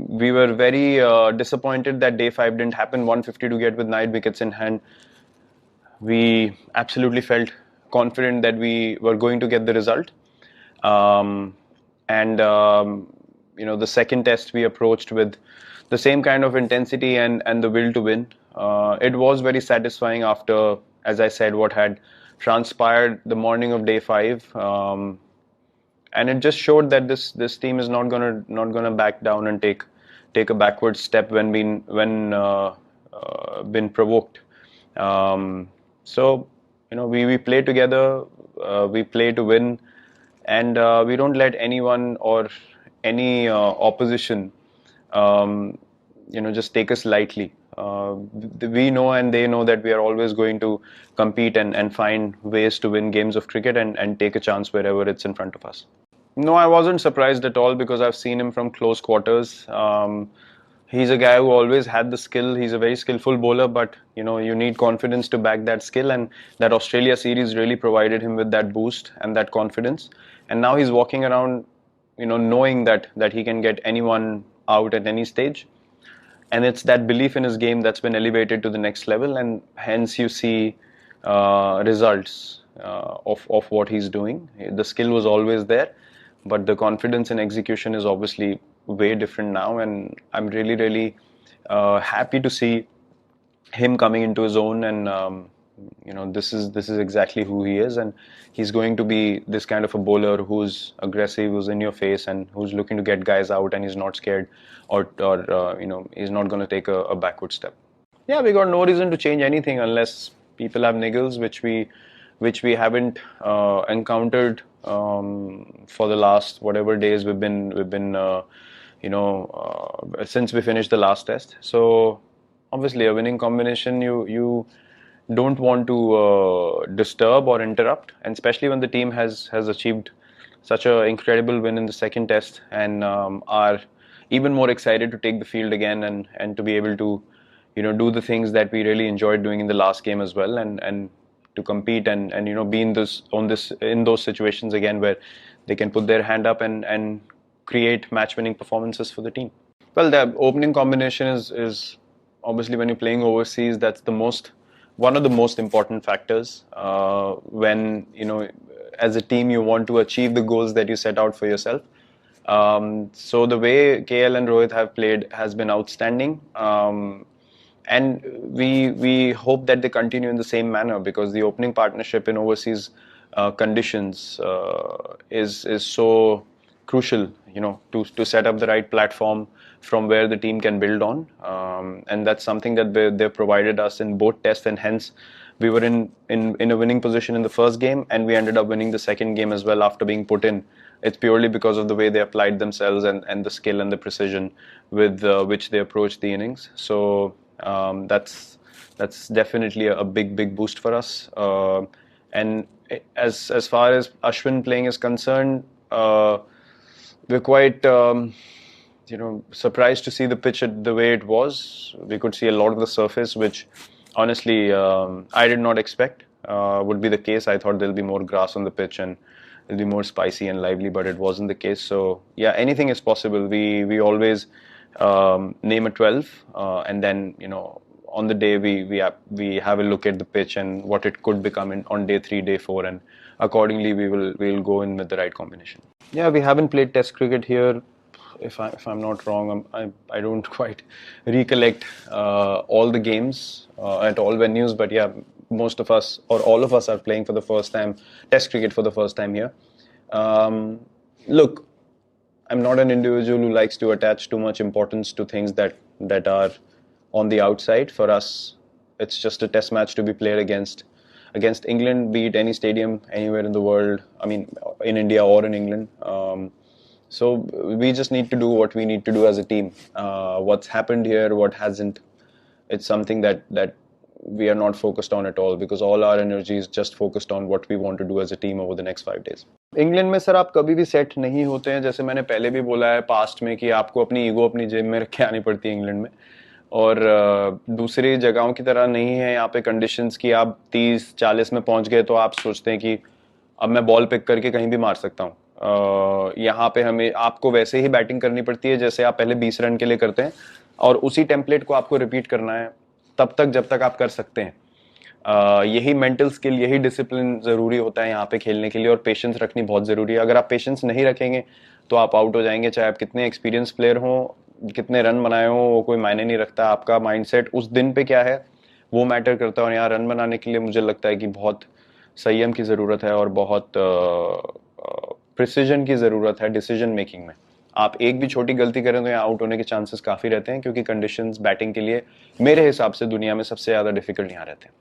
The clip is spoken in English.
we were very disappointed that day 5 didn't happen. 150 to get with 9 wickets in hand. We absolutely felt confident that we were going to get the result. Um, and the second test we approached with the same kind of intensity and the will to win. It was very satisfying after, as I said, what had transpired the morning of day 5. And it just showed that this team is not gonna back down and take a backward step when been provoked. So we play together, we play to win, and we don't let anyone or any opposition just take us lightly. We know and they know that we are always going to compete and find ways to win games of cricket and take a chance wherever it's in front of us. No, I wasn't surprised at all because I've seen him from close quarters. He's a guy who always had the skill. He's a very skillful bowler, but you need confidence to back that skill, and that Australia series really provided him with that boost and that confidence. And now he's walking around, knowing that he can get anyone out at any stage. And it's that belief in his game that's been elevated to the next level, and hence you see results of what he's doing. The skill was always there, but the confidence and execution is obviously way different now, and I'm really happy to see him coming into his own. And this is exactly who he is, and he's going to be this kind of a bowler who's aggressive, who's in your face, and who's looking to get guys out, and he's not scared, or he's not going to take a backward step. Yeah, we got no reason to change anything unless people have niggles, which we haven't encountered for the last whatever days we've been since we finished the last test. So obviously a winning combination you don't want to disturb or interrupt, and especially when the team has achieved such an incredible win in the second test, and are even more excited to take the field again and to be able to do the things that we really enjoyed doing in the last game as well, and to compete and be in those situations again where they can put their hand up and create match-winning performances for the team. Well, the opening combination is obviously, when you're playing overseas, that's one of the most important factors. When as a team you want to achieve the goals that you set out for yourself. So the way KL and Rohit have played has been outstanding. And we hope that they continue in the same manner, because the opening partnership in overseas conditions is so crucial, to set up the right platform from where the team can build on. And that's something that they've provided us in both tests, and hence we were in a winning position in the first game, and we ended up winning the second game as well after being put in. It's purely because of the way they applied themselves and the skill and the precision with which they approached the innings. So that's definitely a big boost for us. And as far as Ashwin playing is concerned, we're quite surprised to see the pitch the way it was. We could see a lot of the surface, which honestly I did not expect would be the case. I thought there'll be more grass on the pitch and it'll be more spicy and lively, but it wasn't the case. So yeah, anything is possible. We always name a 12, and then on the day we have a look at the pitch and what it could become on day 3, day 4, and accordingly we'll go in with the right combination. Yeah, we haven't played Test cricket here. If I'm not wrong, I don't quite recollect all the games at all venues, but yeah, most of us or all of us are playing for the first time Test cricket for the first time here. Look, I'm not an individual who likes to attach too much importance to things that are on the outside. For us, it's just a test match to be played against England, be it any stadium anywhere in the world. I mean, in India or in England. So we just need to do what we need to do as a team. What's happened here, what hasn't, it's something that we are not focused on at all, because all our energy is just focused on what we want to do as a team over the next 5 days. England में sir आप कभी भी set नहीं होते हैं, जैसे मैंने पहले भी बोला है पास्ट में कि आपको अपनी ईगो अपनी जेब में रख के आनी पड़ती है इंग्लैंड में, और दूसरी जगहों की तरह नहीं है यहाँ पे कंडीशंस की आप 30-40 में पहुंच गए तो आप सोचते हैं कि अब मैं बॉल पिक करके कहीं भी मार सकता हूँ. यहाँ पे हमें आपको वैसे ही बैटिंग करनी पड़ती है जैसे आप पहले 20 रन के लिए करते हैं, और उसी टेम्पलेट को आपको रिपीट करना है तब तक जब तक आप कर सकते हैं। यही मेंटल स्किल, यही डिसिप्लिन ज़रूरी होता है यहाँ पे खेलने के लिए, और पेशेंस रखनी बहुत ज़रूरी है। अगर आप पेशेंस नहीं रखेंगे तो आप आउट हो जाएंगे, चाहे आप कितने एक्सपीरियंस प्लेयर हों, कितने रन बनाए हों, वो कोई मायने नहीं रखता। आपका माइंडसेट उस दिन पे क्या है वो मैटर करता है, और यहाँ रन बनाने के लिए मुझे लगता है कि बहुत संयम की ज़रूरत है और बहुत प्रिसीजन की ज़रूरत है डिसीजन मेकिंग में। आप एक भी छोटी गलती करें तो यहाँ आउट होने के चांसेस काफ़ी रहते हैं, क्योंकि कंडीशंस बैटिंग के लिए मेरे हिसाब से दुनिया में सबसे ज़्यादा डिफिकल्ट यहाँ रहते हैं।